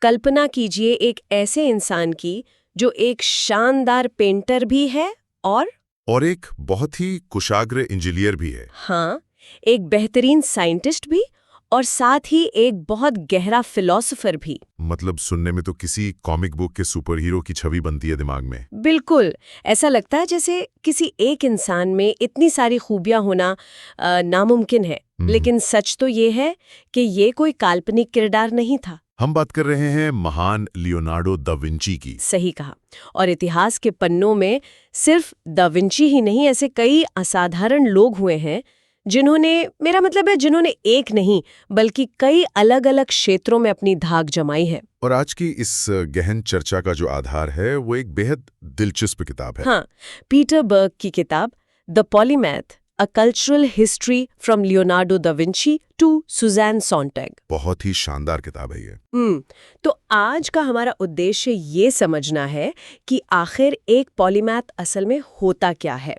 कल्पना कीजिए एक ऐसे इंसान की जो एक शानदार पेंटर भी है और एक बहुत ही कुशाग्र इंजीनियर भी है। हाँ, एक बेहतरीन साइंटिस्ट भी और साथ ही एक बहुत गहरा फिलोसोफर भी। मतलब सुनने में तो किसी कॉमिक बुक के सुपर हीरो की छवि बनती है दिमाग में। बिल्कुल, ऐसा लगता है जैसे किसी एक इंसान में इतनी सारी खूबियां होना नामुमकिन है। लेकिन सच तो ये है कि ये कोई काल्पनिक किरदार नहीं था। हम बात कर रहे हैं महान लियोनार्डो दा विंची की। सही कहा। और इतिहास के पन्नों में सिर्फ दा विंची ही नहीं, ऐसे कई असाधारण लोग हुए हैं जिन्होंने, मेरा मतलब है जिन्होंने एक नहीं बल्कि कई अलग अलग क्षेत्रों में अपनी धाक जमाई है। और आज की इस गहन चर्चा का जो आधार है वो एक बेहद दिलचस्प किताब है। हाँ, पीटर बर्ग की किताब the Polymath, a cultural history from Leonardo da Vinci to Susan Sontag. बहुत ही शानदार किताब है ये। तो आज का हमारा उद्देश्य ये समझना है कि आखिर एक पॉलीमैथ असल में होता क्या है,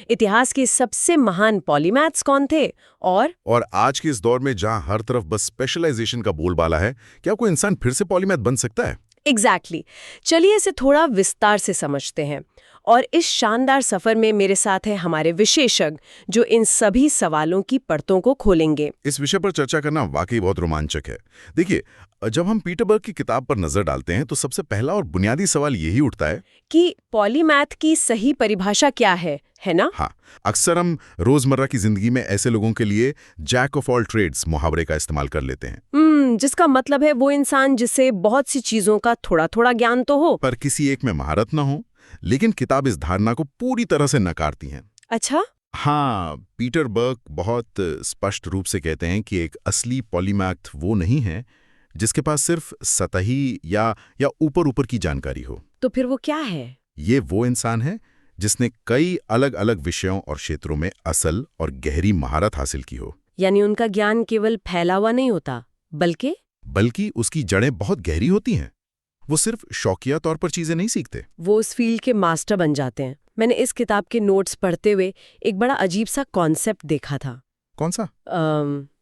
इतिहास के सबसे महान पॉलीमैथ्स कौन थे, और आज के इस दौर में जहां हर तरफ बस स्पेशलाइजेशन का बोलबाला है, क्या कोई इंसान फिर से पॉलीमैथ बन सकता है? एग्जैक्टली। चलिए इसे थोड़ा विस्तार से समझते हैं। और इस शानदार सफर में मेरे साथ है हमारे विशेषज्ञ जो इन सभी सवालों की परतों को खोलेंगे। इस विषय पर चर्चा करना वाकई बहुत रोमांचक है। देखिए, जब हम पीटर बर्ग की किताब पर नजर डालते हैं तो सबसे पहला और बुनियादी सवाल यही उठता है कि पॉलीमैथ की सही परिभाषा क्या है ना? हाँ, अक्सर हम रोजमर्रा की जिंदगी में ऐसे लोगों के लिए जैक ऑफ ऑल ट्रेड्स मुहावरे का इस्तेमाल कर लेते हैं। जिसका मतलब है वो इंसान जिसे बहुत सी चीजों का थोड़ा थोड़ा ज्ञान तो हो पर किसी एक में महारत ना हो। लेकिन किताब इस धारणा को पूरी तरह से नकारती है। अच्छा। हाँ, पीटर बर्ग बहुत स्पष्ट रूप से कहते हैं कि एक असली पॉलीमैथ वो नहीं है जिसके पास सिर्फ सतही या ऊपर ऊपर की जानकारी हो। तो फिर वो क्या है? ये वो इंसान है जिसने कई अलग अलग विषयों और क्षेत्रों में असल और गहरी महारत हासिल की हो। यानी उनका ज्ञान केवल फैला हुआ नहीं होता बल्कि उसकी जड़ें बहुत गहरी होती हैं। वो सिर्फ शौकिया तौर पर चीजें नहीं सीखते, वो उस फील्ड के मास्टर बन जाते हैं। मैंने इस किताब के नोट्स पढ़ते हुए एक बड़ा अजीब सा कॉन्सेप्ट देखा था। कौन सा?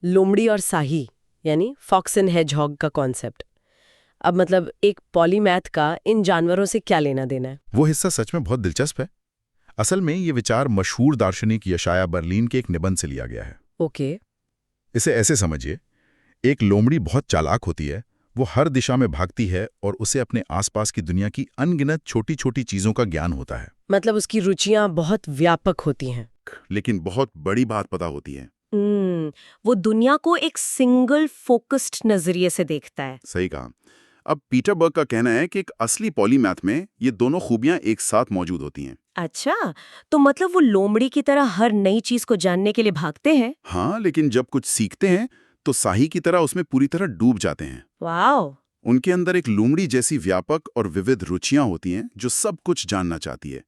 लोमड़ी और साही, यानी फॉक्स एंड हेजहॉग का कॉन्सेप्ट। अब मतलब एक पॉलीमैथ का इन जानवरों से क्या लेना देना है? वो हिस्सा सच में बहुत दिलचस्प है। असल में ये विचार मशहूर दार्शनिक यशाया बर्लिन के एक निबंध से लिया गया है। ओके। इसे ऐसे समझिए, एक लोमड़ी बहुत चालाक होती है। वो हर दिशा में भागती है और उसे अपने आसपास की दुनिया की अनगिनत छोटी छोटी चीजों का ज्ञान होता है। मतलब उसकी रुचियां बहुत व्यापक होती हैं। लेकिन बहुत बड़ी बात पता होती है। वो दुनिया को एक सिंगल फोकस्ड नजरिए से देखता है। सही कहा। अब पीटर बर्ग का कहना है कि एक असली पॉलीमैथ में ये दोनों खूबियां एक साथ मौजूद होती हैं। अच्छा, तो मतलब वो लोमड़ी की तरह हर नई चीज को जानने के लिए भागते हैं? हाँ, लेकिन जब कुछ सीखते हैं तो साही की तरह उसमें पूरी तरह डूब जाते हैं। वाओ! उनके अंदर एक लोमड़ी जैसी व्यापक और विविध रुचियां होती हैं जो सब कुछ जानना चाहती है।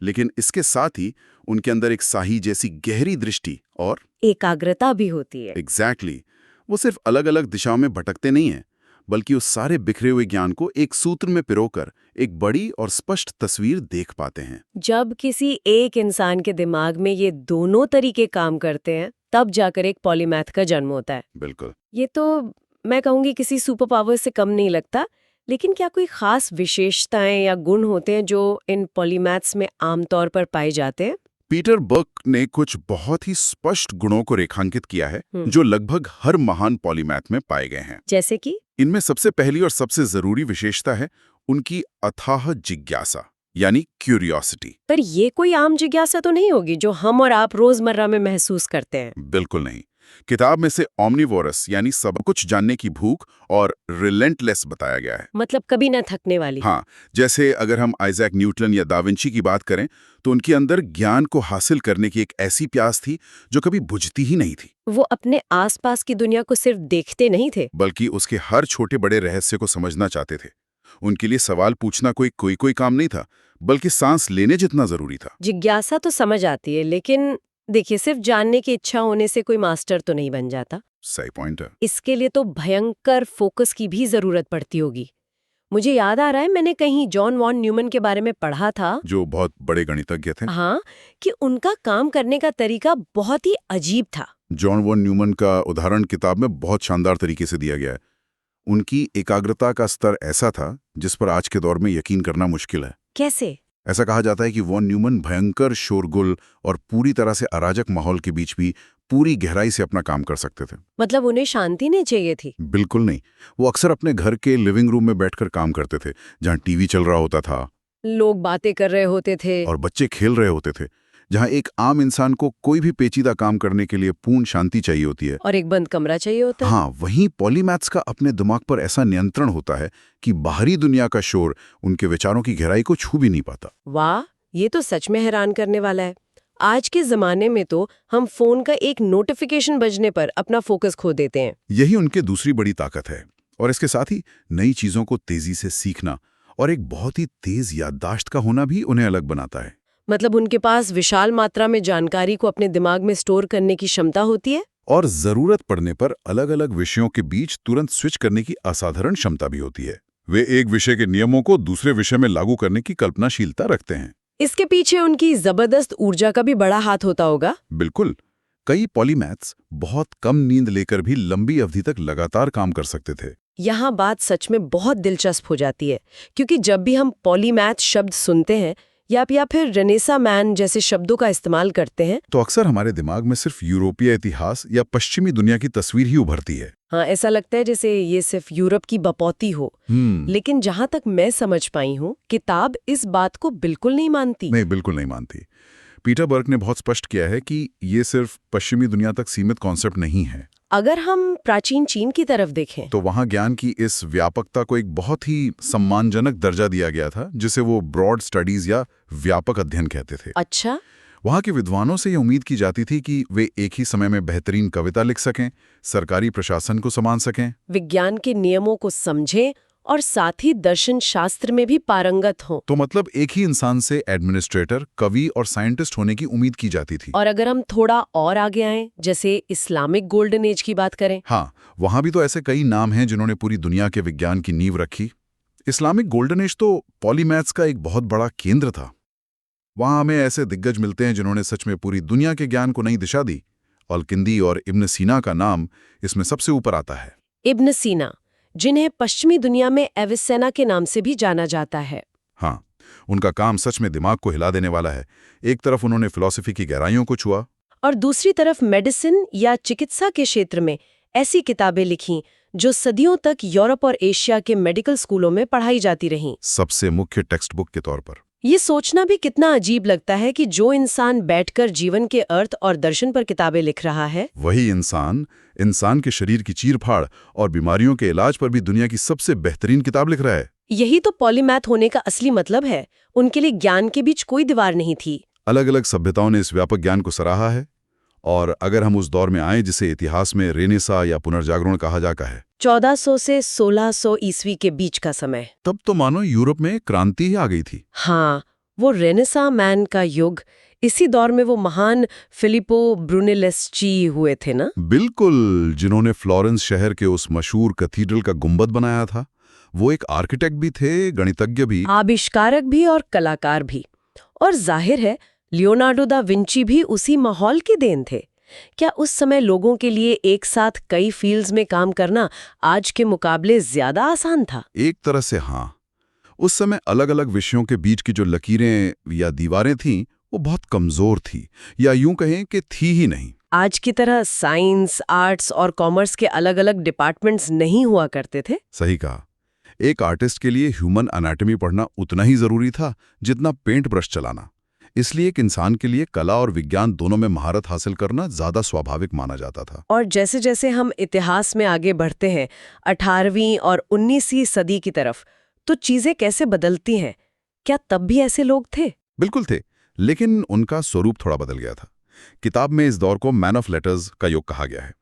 लेकिन इसके साथ ही उनके अंदर एक साही जैसी गहरी दृष्टि और एकाग्रता भी होती है। एग्जैक्टली, वो सिर्फ अलग अलग दिशाओं में भटकते नहीं हैं, बल्कि उस सारे बिखरे हुए ज्ञान को एक सूत्र में पिरोकर एक बड़ी और स्पष्ट तस्वीर देख पाते हैं। जब किसी एक इंसान के दिमाग में ये दोनों तरीके काम करते हैं, तब जाकर एक पॉलीमैथ का जन्म होता है। बिल्कुल। ये तो मैं कहूंगी किसी सुपर पावर से कम नहीं लगता। लेकिन क्या कोई खास विशेषताएं या गुण होते हैं जो इन पॉलीमैथ्स में आमतौर पर पाए जाते हैं? पीटर बर्ग ने कुछ बहुत ही स्पष्ट गुणों को रेखांकित किया है जो लगभग हर महान पॉलीमैथ में पाए गए हैं। जैसे कि? इनमें सबसे पहली और सबसे जरूरी विशेषता है उनकी अथाह जिज्ञासा, यानी क्यूरियोसिटी। पर ये कोई आम जिज्ञासा तो नहीं होगी जो हम और आप रोजमर्रा में महसूस करते हैं। बिल्कुल नहीं। किताब में से ऑमनिवोरस यानी सब कुछ जानने की भूख और रिलेंटलेस बताया गया है। मतलब कभी न थकने वाली। हाँ, जैसे अगर हम आइजैक न्यूटन या दा विंची की बात करें तो उनके अंदर ज्ञान को हासिल करने की एक ऐसी प्यास थी जो कभी बुझती ही नहीं थी। वो अपने आसपास की दुनिया को सिर्फ देखते नहीं थे, बल्कि उसके हर छोटे बड़े रहस्य को समझना चाहते थे। उनके लिए सवाल पूछना कोई काम नहीं था, बल्कि सांस लेने जितना जरूरी था। जिज्ञासा तो समझ आती है, लेकिन देखिए सिर्फ जानने की इच्छा होने से कोई मास्टर तो नहीं बन जाता। सही पॉइंट है। इसके लिए तो भयंकर फोकस की भी जरूरत पड़ती होगी। मुझे याद आ रहा है मैंने कहीं जॉन वॉन न्यूमन के बारे में पढ़ा था, जो बहुत बड़े गणितज्ञ थे। हाँ, कि उनका काम करने का तरीका बहुत ही अजीब था। जॉन वॉन न्यूमन का उदाहरण किताब में बहुत शानदार तरीके से दिया गया है। उनकी एकाग्रता का स्तर ऐसा था जिस पर आज के दौर में यकीन करना मुश्किल है। कैसे? ऐसा कहा जाता है कि वॉन न्यूमन भयंकर शोरगुल और पूरी तरह से अराजक माहौल के बीच भी पूरी गहराई से अपना काम कर सकते थे। मतलब उन्हें शांति नहीं चाहिए थी? बिल्कुल नहीं। वो अक्सर अपने घर के लिविंग रूम में बैठकर काम करते थे, जहां टीवी चल रहा होता था, लोग बातें कर रहे होते थे और बच्चे खेल रहे होते थे, जहां एक आम इंसान को कोई भी पेचीदा काम करने के लिए पूर्ण शांति चाहिए होती है। और एक बंद कमरा चाहिए होता है। हाँ, वहीं पॉलीमैथ्स का अपने दिमाग पर ऐसा नियंत्रण होता है कि बाहरी दुनिया का शोर उनके विचारों की गहराई को छू भी नहीं पाता। वाह, ये तो सच में हैरान करने वाला है। आज के जमाने में तो हम फोन का एक नोटिफिकेशन बजने पर अपना फोकस खो देते हैं। यही उनके दूसरी बड़ी ताकत है। और इसके साथ ही नई चीजों को तेजी से सीखना और एक बहुत ही तेज याददाश्त का होना भी उन्हें अलग बनाता है। मतलब उनके पास विशाल मात्रा में जानकारी को अपने दिमाग में स्टोर करने की क्षमता होती है और जरूरत पड़ने पर अलग अलग विषयों के बीच तुरंत स्विच करने की असाधारण क्षमता भी होती है। वे एक विषय के नियमों को दूसरे विषय में लागू करने की कल्पनाशीलता रखते हैं। इसके पीछे उनकी जबरदस्त ऊर्जा का भी बड़ा हाथ होता होगा। बिल्कुल। कई पॉलीमैथ्स बहुत कम नींद लेकर भी लंबी अवधि तक लगातार काम कर सकते थे। यहाँ बात सच में बहुत दिलचस्प हो जाती है, क्योंकि जब भी हम पॉलीमैथ शब्द सुनते हैं या फिर रेनेसा मैन जैसे शब्दों का इस्तेमाल करते हैं तो अक्सर हमारे दिमाग में सिर्फ यूरोपीय इतिहास या पश्चिमी दुनिया की तस्वीर ही उभरती है। हाँ, ऐसा लगता है जैसे ये सिर्फ यूरोप की बपौती हो। लेकिन जहाँ तक मैं समझ पाई हूँ, किताब इस बात को बिल्कुल नहीं मानती। नहीं, बिल्कुल नहीं मानती। पीटर बर्ग ने बहुत स्पष्ट किया है कि ये सिर्फ पश्चिमी दुनिया तक सीमित कॉन्सेप्ट नहीं है। अगर हम प्राचीन चीन की तरफ देखें तो वहाँ ज्ञान की इस व्यापकता को एक बहुत ही सम्मानजनक दर्जा दिया गया था, जिसे वो ब्रॉड स्टडीज या व्यापक अध्ययन कहते थे। अच्छा। वहाँ के विद्वानों से ये उम्मीद की जाती थी कि वे एक ही समय में बेहतरीन कविता लिख सकें, सरकारी प्रशासन को संभाल सकें, विज्ञान के नियमों को समझें और साथ ही दर्शन शास्त्र में भी पारंगत हों। तो मतलब एक ही इंसान से एडमिनिस्ट्रेटर, कवि और साइंटिस्ट होने की उम्मीद की जाती थी। और अगर हम थोड़ा और आगे आएं, जैसे इस्लामिक गोल्डन एज की बात करें। हाँ, वहाँ भी तो ऐसे कई नाम हैं जिन्होंने पूरी दुनिया के विज्ञान की नींव रखी। इस्लामिक गोल्डन एज तो पॉलीमैथ्स का एक बहुत बड़ा केंद्र था। वहाँ हमें ऐसे दिग्गज मिलते हैं जिन्होंने सच में पूरी दुनिया के ज्ञान को नई दिशा दी। अल-किंदी और इब्न सीना का नाम इसमें सबसे ऊपर आता है। इब्न सीना, जिन्हें पश्चिमी दुनिया में एविसेना के नाम से भी जाना जाता है। हाँ, उनका काम सच में दिमाग को हिला देने वाला है। एक तरफ उन्होंने फिलॉसफी की गहराइयों को छुआ और दूसरी तरफ मेडिसिन या चिकित्सा के क्षेत्र में ऐसी किताबें लिखीं जो सदियों तक यूरोप और एशिया के मेडिकल स्कूलों में पढ़ाई जाती रहीं, सबसे मुख्य टेक्स्ट बुक के तौर पर। ये सोचना भी कितना अजीब लगता है कि जो इंसान बैठकर जीवन के अर्थ और दर्शन पर किताबें लिख रहा है, वही इंसान के शरीर की चीरफाड़ और बीमारियों के इलाज पर भी दुनिया की सबसे बेहतरीन किताब लिख रहा है। यही तो पॉलीमैथ होने का असली मतलब है। उनके लिए ज्ञान के बीच कोई दीवार नहीं थी। अलग अलग सभ्यताओं ने इस व्यापक ज्ञान को सराहा है। और अगर हम उस दौर में आए जिसे इतिहास में रेनेसा या पुनर्जागरण कहा जाता है, 1400 से 1600 ईस्वी के बीच का समय, तब तो मानो यूरोप में क्रांति ही आ गई थी। हाँ, वो रेनेसा मैन का युग। इसी दौर में वो महान फिलिपो ब्रूनेलेस्ची हुए थे ना? बिल्कुल, जिन्होंने फ्लोरेंस शहर के उस मशहूर कैथीड्रल का गुंबद बनाया था। वो एक आर्किटेक्ट भी थे, गणितज्ञ भी, आविष्कारक भी और कलाकार भी। और जाहिर है लियोनार्डो दा विंची भी उसी माहौल की देन थे। क्या उस समय लोगों के लिए एक साथ कई फील्ड्स में काम करना आज के मुकाबले ज्यादा आसान था? एक तरह से हाँ। उस समय अलग अलग विषयों के बीच की जो लकीरें या दीवारें थीं, वो बहुत कमजोर थी, या यूं कहें कि थी ही नहीं। आज की तरह साइंस, आर्ट्स और कॉमर्स के अलग अलग डिपार्टमेंट्स नहीं हुआ करते थे। सही कहा। एक आर्टिस्ट के लिए ह्यूमन एनाटॉमी पढ़ना उतना ही जरूरी था जितना पेंट ब्रश चलाना। इसलिए एक इंसान के लिए कला और विज्ञान दोनों में महारत हासिल करना ज्यादा स्वाभाविक माना जाता था। और जैसे जैसे हम इतिहास में आगे बढ़ते हैं 18वीं और 19वीं सदी की तरफ, तो चीजें कैसे बदलती हैं? क्या तब भी ऐसे लोग थे? बिल्कुल थे, लेकिन उनका स्वरूप थोड़ा बदल गया था। किताब में इस दौर को मैन ऑफ लेटर्स का युग कहा गया है।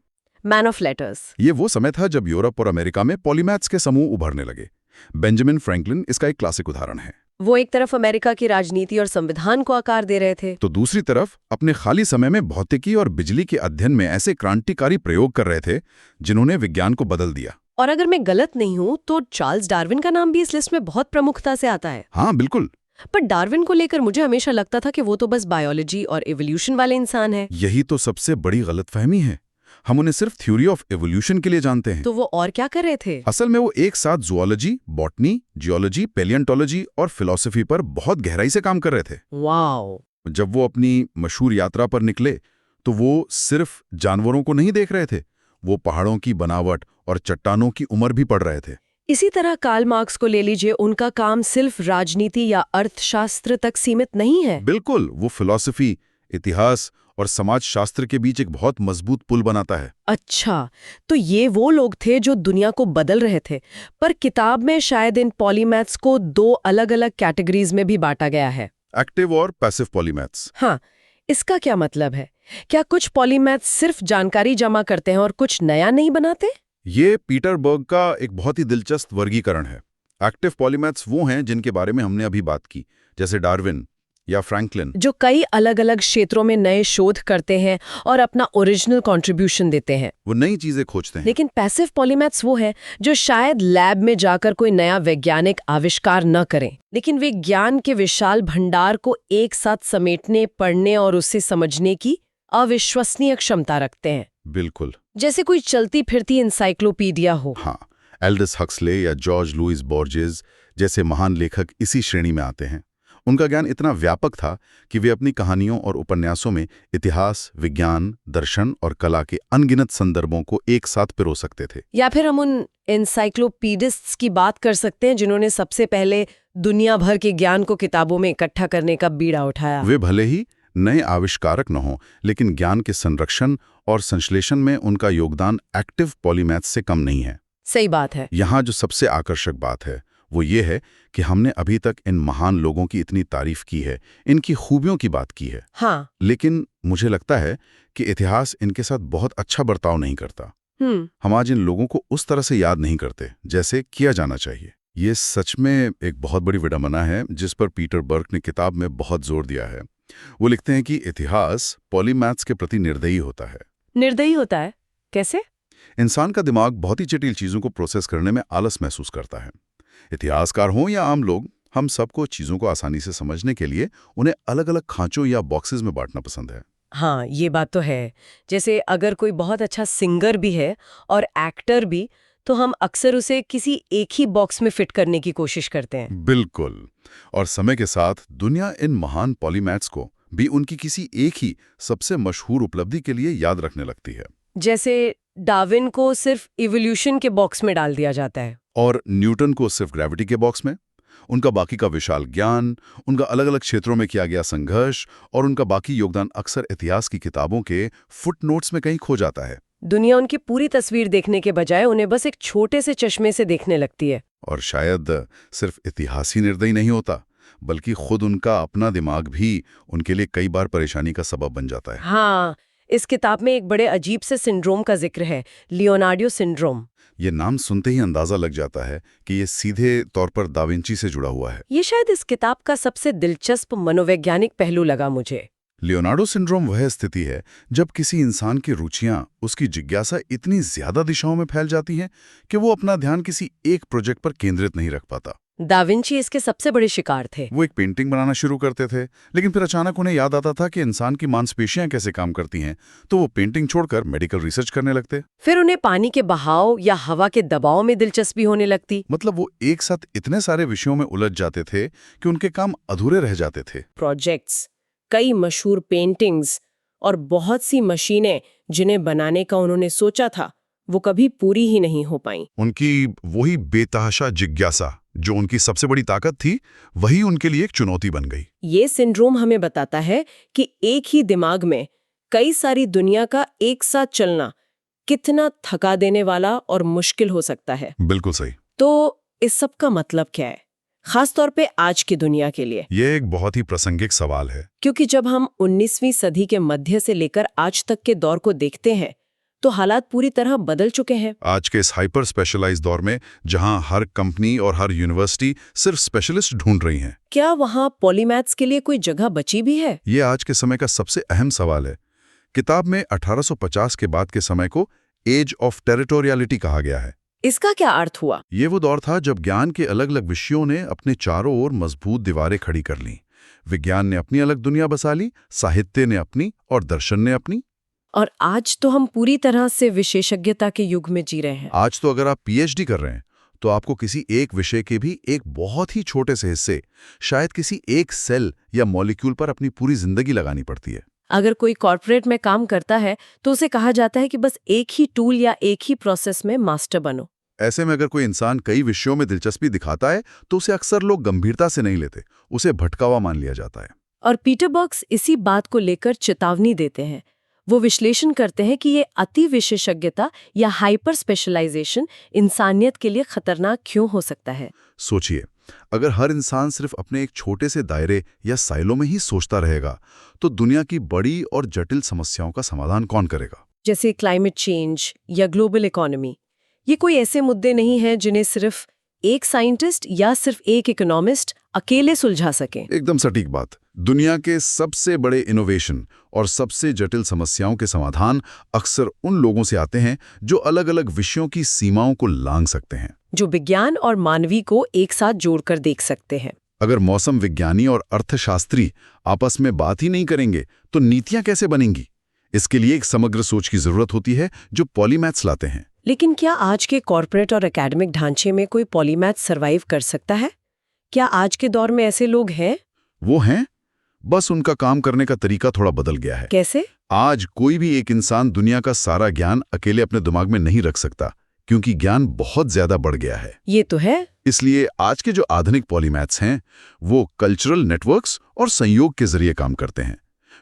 मैन ऑफ लेटर्स, ये वो समय था जब यूरोप और अमेरिका में पॉलीमैथ्स के समूह उभरने लगे। बेंजामिन फ्रैंकलिन इसका एक क्लासिक उदाहरण है। वो एक तरफ अमेरिका की राजनीति और संविधान को आकार दे रहे थे, तो दूसरी तरफ अपने खाली समय में भौतिकी और बिजली के अध्ययन में ऐसे क्रांतिकारी प्रयोग कर रहे थे जिन्होंने विज्ञान को बदल दिया। और अगर मैं गलत नहीं हूं तो चार्ल्स डार्विन का नाम भी इस लिस्ट में बहुत प्रमुखता से आता है। हाँ बिल्कुल। पर डार्विन को लेकर मुझे हमेशा लगता था कि वो तो बस बायोलॉजी और इवोल्यूशन वाले इंसान है। यही तो सबसे बड़ी गलतफहमी है। हम उन्हें सिर्फ थ्योरी ऑफ एवोल्यूशन के लिए जानते हैं। तो वो और क्या कर रहे थे? असल में वो एक साथ ज़ूलॉजी, बॉटनी, जियोलॉजी, पैलियोंटोलॉजी और फिलॉसफी पर बहुत गहराई से काम कर रहे थे। वाओ! जब वो अपनी मशहूर यात्रा पर निकले तो वो सिर्फ जानवरों को नहीं देख रहे थे, वो पहाड़ों की बनावट और चट्टानों की उम्र भी पढ़ रहे थे। इसी तरह कार्ल मार्क्स को ले लीजिए, उनका काम सिर्फ राजनीति या अर्थशास्त्र तक सीमित नहीं है। बिल्कुल, वो फिलॉसफी, इतिहास और समाजशास्त्र के बीच एक बहुत मजबूत पुल बनाता है। अच्छा, तो ये वो लोग थे जो दुनिया को बदल रहे थे। पर किताब में शायद इन पॉलीमैथ्स को दो अलग-अलग कैटेगरीज में भी बांटा गया है। एक्टिव और पैसिव पॉलीमैथ्स। हाँ, इसका क्या मतलब है? क्या कुछ पॉलीमैथ्स सिर्फ जानकारी जमा करते हैं और कुछ नया नहीं बनाते? ये पीटर बर्ग का एक बहुत ही दिलचस्प वर्गीकरण है। एक्टिव पॉलीमैथ्स वो हैं जिनके बारे में हमने अभी बात की, जैसे डार्विन या फ्रैंकलिन, जो कई अलग-अलग क्षेत्रों में नए शोध करते हैं और अपना ओरिजिनल कंट्रीब्यूशन देते हैं। वो नई चीजें खोजते हैं। लेकिन पैसिव पॉलीमैथ्स वो हैं जो शायद लैब में जाकर कोई नया वैज्ञानिक आविष्कार न करें, लेकिन वे ज्ञान के विशाल भंडार को एक साथ समेटने, पढ़ने और उसे समझने की अविश्वसनीय क्षमता रखते हैं। बिल्कुल, जैसे कोई चलती फिरती इंसाइक्लोपीडिया हो। हाँ, एल्डस हक्सले या जॉर्ज लुइस बोर्जेस जैसे महान लेखक इसी श्रेणी में आते हैं। उनका ज्ञान इतना व्यापक था कि वे अपनी कहानियों और उपन्यासों में इतिहास, विज्ञान, दर्शन और कला के अनगिनत संदर्भों को एक साथ पिरो सकते थे। या फिर हम उन एनसाइक्लोपीडिस्ट्स की बात कर सकते हैं जिन्होंने सबसे पहले दुनिया भर के ज्ञान को किताबों में इकट्ठा करने का बीड़ा उठाया। वे भले ही नए आविष्कारक न हों, लेकिन ज्ञान के संरक्षण और संश्लेषण में उनका योगदान एक्टिव पॉलीमैथ्स से कम नहीं है। सही बात है। यहाँ जो सबसे आकर्षक बात है वो ये है कि हमने अभी तक इन महान लोगों की इतनी तारीफ की है, इनकी खूबियों की बात की है। हाँ। लेकिन मुझे लगता है कि इतिहास इनके साथ बहुत अच्छा बर्ताव नहीं करता। हम आज इन लोगों को उस तरह से याद नहीं करते जैसे किया जाना चाहिए। ये सच में एक बहुत बड़ी विडंबना है जिस पर पीटर बर्ग ने किताब में बहुत जोर दिया है। वो लिखते हैं कि इतिहास पॉलीमैथ्स के प्रति निर्दयी होता है। निर्दयी होता है? कैसे? इंसान का दिमाग बहुत ही जटिल चीजों को प्रोसेस करने में आलस महसूस करता है। इतिहासकार हों या आम लोग, हम सबको चीजों को आसानी से समझने के लिए उन्हें अलग अलग खांचों या बॉक्सेस में बांटना पसंद है। हाँ, ये बात तो है। जैसे अगर कोई बहुत अच्छा सिंगर भी है और एक्टर भी, तो हम अक्सर उसे किसी एक ही बॉक्स में फिट करने की कोशिश करते हैं। बिल्कुल। और समय के साथ दुनिया इन महान पॉलीमैथ्स को भी उनकी किसी एक ही सबसे मशहूर उपलब्धि के लिए याद रखने लगती है। जैसे डार्विन को सिर्फ इवोल्यूशन के बॉक्स में डाल दिया जाता है और न्यूटन को सिर्फ ग्रेविटी के बॉक्स में। उनका बाकी का विशाल ज्ञान, उनका अलग अलग क्षेत्रों में किया गया संघर्ष और उनका बाकी योगदान अक्सर इतिहास की किताबों के फुटनोट्स में कहीं खो जाता है। दुनिया उनकी पूरी तस्वीर देखने के बजाय उन्हें बस एक छोटे से चश्मे से देखने लगती है। और शायद सिर्फ इतिहास ही निर्दयी नहीं होता, बल्कि खुद उनका अपना दिमाग भी उनके लिए कई बार परेशानी का सबब बन जाता है। हाँ, इस किताब में एक बड़े अजीब से सिंड्रोम का जिक्र है, लियोनार्डो सिंड्रोम। ये नाम सुनते ही अंदाजा लग जाता है कि ये सीधे तौर पर दा विंची से जुड़ा हुआ है। ये शायद इस किताब का सबसे दिलचस्प मनोवैज्ञानिक पहलू लगा मुझे। लियोनार्डो सिंड्रोम वह स्थिति है जब किसी इंसान की रुचियां, उसकी जिज्ञासा इतनी ज्यादा दिशाओं में फैल जाती हैं कि वो अपना ध्यान किसी एक प्रोजेक्ट पर केंद्रित नहीं रख पाता। दा विंची इसके सबसे बड़े शिकार थे। वो एक पेंटिंग बनाना शुरू करते थे, लेकिन फिर अचानक उन्हें याद आता था कि इंसान की मांसपेशियां कैसे काम करती हैं, तो वो पेंटिंग छोड़कर मेडिकल रिसर्च करने लगते। फिर उन्हें पानी के बहाव या हवा के दबाव में दिलचस्पी होने लगती। मतलब वो एक साथ इतने सारे विषयों में उलझ जाते थे कि उनके काम अधूरे रह जाते थे। प्रोजेक्ट्स, कई मशहूर पेंटिंग्स और बहुत सी मशीनें जिन्हें बनाने का उन्होंने सोचा था, वो कभी पूरी ही नहीं हो पाईं। उनकी वही बेतहाशा जिज्ञासा जो उनकी सबसे बड़ी ताकत थी, वही उनके लिए एक चुनौती बन गई। ये सिंड्रोम हमें बताता है कि एक ही दिमाग में कई सारी दुनिया का एक साथ चलना कितना थका देने वाला और मुश्किल हो सकता है। बिल्कुल सही। तो इस सब का मतलब क्या है, खास तौर पे आज की दुनिया के लिए? ये एक बहुत ही प्रासंगिक सवाल है, क्योंकि जब हम 19वीं सदी के मध्य से लेकर आज तक के दौर को देखते हैं तो हालात पूरी तरह बदल चुके हैं। आज के इस हाइपर स्पेशलाइज्ड दौर में जहां हर कंपनी और हर यूनिवर्सिटी सिर्फ स्पेशलिस्ट ढूंढ रही हैं, क्या वहां पॉलीमैथ्स के लिए कोई जगह बची भी है? ये आज के समय का सबसे अहम सवाल है। किताब में 1850 के बाद के समय को एज ऑफ टेरिटोरियलिटी कहा गया है। इसका क्या अर्थ हुआ? ये वो दौर था जब ज्ञान के अलग अलग विषयों ने अपने चारों ओर मजबूत दीवारें खड़ी कर लीं। विज्ञान ने अपनी अलग दुनिया बसा ली, साहित्य ने अपनी और दर्शन ने अपनी। और आज तो हम पूरी तरह से विशेषज्ञता के युग में जी रहे हैं। आज तो अगर आप पीएचडी कर रहे हैं तो आपको किसी एक विषय के भी एक बहुत ही छोटे से हिस्से, शायद किसी एक सेल या मॉलिक्यूल पर अपनी पूरी जिंदगी लगानी पड़ती है। अगर कोई कॉर्पोरेट में काम करता है तो उसे कहा जाता है कि बस एक ही टूल या एक ही प्रोसेस में मास्टर बनो। ऐसे में अगर कोई इंसान कई विषयों में दिलचस्पी दिखाता है तो उसे अक्सर लोग गंभीरता से नहीं लेते, उसे भटकावा मान लिया जाता है। और पीटर बॉक्स इसी बात को लेकर चेतावनी देते हैं। वो विश्लेषण करते हैं कि ये अति विशेषज्ञता या हाइपर स्पेशलाइजेशन इंसानियत के लिए खतरनाक क्यों हो सकता है। सोचिए, अगर हर इंसान सिर्फ अपने एक छोटे से दायरे या साइलों में ही सोचता रहेगा तो दुनिया की बड़ी और जटिल समस्याओं का समाधान कौन करेगा? जैसे क्लाइमेट चेंज या ग्लोबल इकोनॉमी, ये कोई ऐसे मुद्दे नहीं हैं जिन्हें सिर्फ एक साइंटिस्ट या सिर्फ एक इकोनॉमिस्ट अकेले सुलझा सके। एकदम सटीक बात। दुनिया के सबसे बड़े इनोवेशन और सबसे जटिल समस्याओं के समाधान अक्सर उन लोगों से आते हैं जो अलग अलग विषयों की सीमाओं को लांघ सकते हैं, जो विज्ञान और मानवी को एक साथ जोड़कर देख सकते हैं। अगर मौसम विज्ञानी और अर्थशास्त्री आपस में बात ही नहीं करेंगे तो नीतियां कैसे बनेंगी? इसके लिए एक समग्र सोच की जरूरत होती है जो पॉलीमैथ्स लाते हैं। लेकिन क्या आज के कॉर्पोरेट और एकेडमिक ढांचे में कोई पॉलीमैथ सर्वाइव कर सकता है? क्या आज के दौर में ऐसे लोग हैं? वो हैं, बस उनका काम करने का तरीका थोड़ा बदल गया है। कैसे? आज कोई भी एक इंसान दुनिया का सारा ज्ञान अकेले अपने दिमाग में नहीं रख सकता, क्योंकि ज्ञान बहुत ज्यादा बढ़ गया है। ये तो है। इसलिए आज के जो आधुनिक पॉलीमैथ्स हैं वो कल्चरल नेटवर्क्स और संयोग के जरिए काम करते हैं।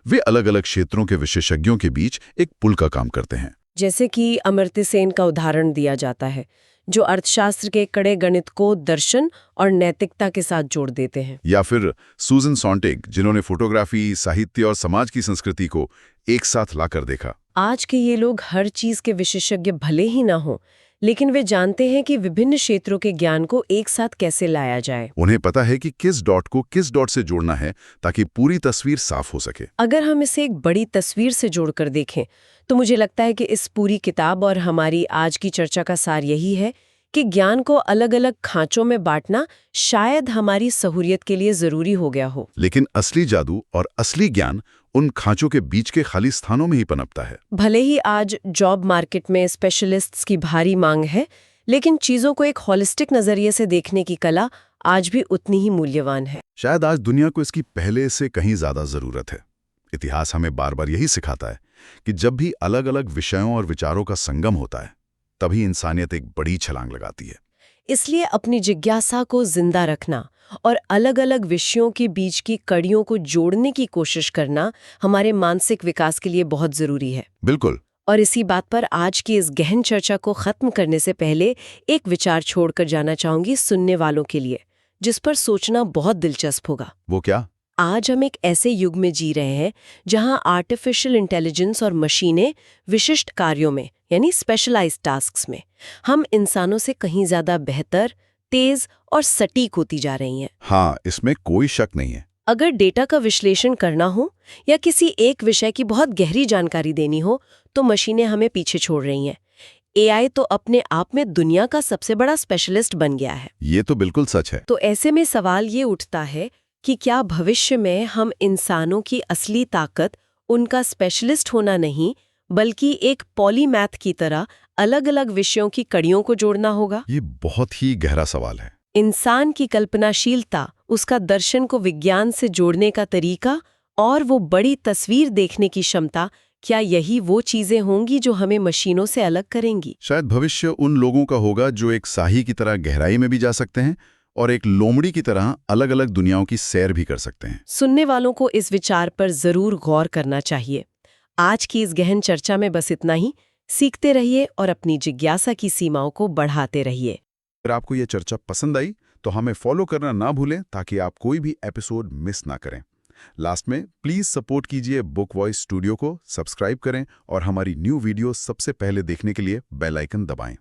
वे अलग अलग क्षेत्रों के विशेषज्ञों के बीच एक पुल का काम करते हैं। जैसे कि अमर्त्य सेन का उदाहरण दिया जाता है, जो अर्थशास्त्र के कड़े गणित को दर्शन और नैतिकता के साथ जोड़ देते हैं। या फिर सूजन सोंटेग, जिन्होंने फोटोग्राफी, साहित्य और समाज की संस्कृति को एक साथ लाकर देखा। आज के ये लोग हर चीज के विशेषज्ञ भले ही ना हो, लेकिन वे जानते हैं कि विभिन्न क्षेत्रों के ज्ञान को एक साथ कैसे लाया जाए। उन्हें पता है कि किस डॉट को किस डॉट से जोड़ना है ताकि पूरी तस्वीर साफ हो सके। अगर हम इसे एक बड़ी तस्वीर से जोड़कर देखें तो मुझे लगता है कि इस पूरी किताब और हमारी आज की चर्चा का सार यही है कि ज्ञान को अलग अलग खांचों में बांटना शायद हमारी सहूलियत के लिए जरूरी हो गया हो। लेकिन असली जादू और असली ज्ञान उन खांचों के बीच के खाली स्थानों में ही पनपता है। भले ही आज जॉब मार्केट में स्पेशलिस्ट्स की भारी मांग है, लेकिन चीजों को एक होलिस्टिक नजरिए से देखने की कला आज भी उतनी ही मूल्यवान है। शायद आज दुनिया को इसकी पहले से कहीं ज्यादा जरूरत है। इतिहास हमें बार बार यही सिखाता है कि जब भी अलग अलग विषयों और विचारों का संगम होता है, तभी इंसानियत एक बड़ी छलांग लगाती है। इसलिए अपनी जिज्ञासा को जिंदा रखना और अलग अलग विषयों के बीच की कड़ियों को जोड़ने की कोशिश करना हमारे मानसिक विकास के लिए बहुत जरूरी है। बिल्कुल। और इसी बात पर आज की इस गहन चर्चा को खत्म करने से पहले एक विचार छोड़कर जाना चाहूंगी सुनने वालों के लिए, जिस पर सोचना बहुत दिलचस्प होगा। वो क्या? आज हम एक ऐसे युग में जी रहे हैं जहां आर्टिफिशियल इंटेलिजेंस और मशीनें विशिष्ट कार्यों में, यानी स्पेशलाइज्ड टास्क्स में, हम इंसानों से कहीं ज्यादा बेहतर, तेज और सटीक होती जा रही हैं। हाँ, इसमें कोई शक नहीं है। अगर डेटा का विश्लेषण करना हो या किसी एक विषय की बहुत गहरी जानकारी देनी हो तो मशीनें हमें पीछे छोड़ रही हैं। एआई तो अपने आप में दुनिया का सबसे बड़ा स्पेशलिस्ट बन गया है। ये तो बिल्कुल सच है। तो ऐसे में सवाल ये उठता है कि क्या भविष्य में हम इंसानों की असली ताकत उनका स्पेशलिस्ट होना नहीं, बल्कि एक पॉलीमैथ की तरह अलग अलग विषयों की कड़ियों को जोड़ना होगा? ये बहुत ही गहरा सवाल है। इंसान की कल्पनाशीलता, उसका दर्शन को विज्ञान से जोड़ने का तरीका और वो बड़ी तस्वीर देखने की क्षमता, क्या यही वो चीजें होंगी जो हमें मशीनों से अलग करेंगी? शायद भविष्य उन लोगों का होगा जो एक साही की तरह गहराई में भी जा सकते हैं और एक लोमड़ी की तरह अलग अलग दुनियाओं की सैर भी कर सकते हैं। सुनने वालों को इस विचार पर जरूर गौर करना चाहिए। आज की इस गहन चर्चा में बस इतना ही। सीखते रहिए और अपनी जिज्ञासा की सीमाओं को बढ़ाते रहिए। अगर आपको ये चर्चा पसंद आई तो हमें फॉलो करना ना भूलें ताकि आप कोई भी एपिसोड मिस ना करें। लास्ट में प्लीज सपोर्ट कीजिए बुक वॉइस स्टूडियो को, सब्सक्राइब करें और हमारी न्यू वीडियो सबसे पहले देखने के लिए बेल आइकन दबाएं।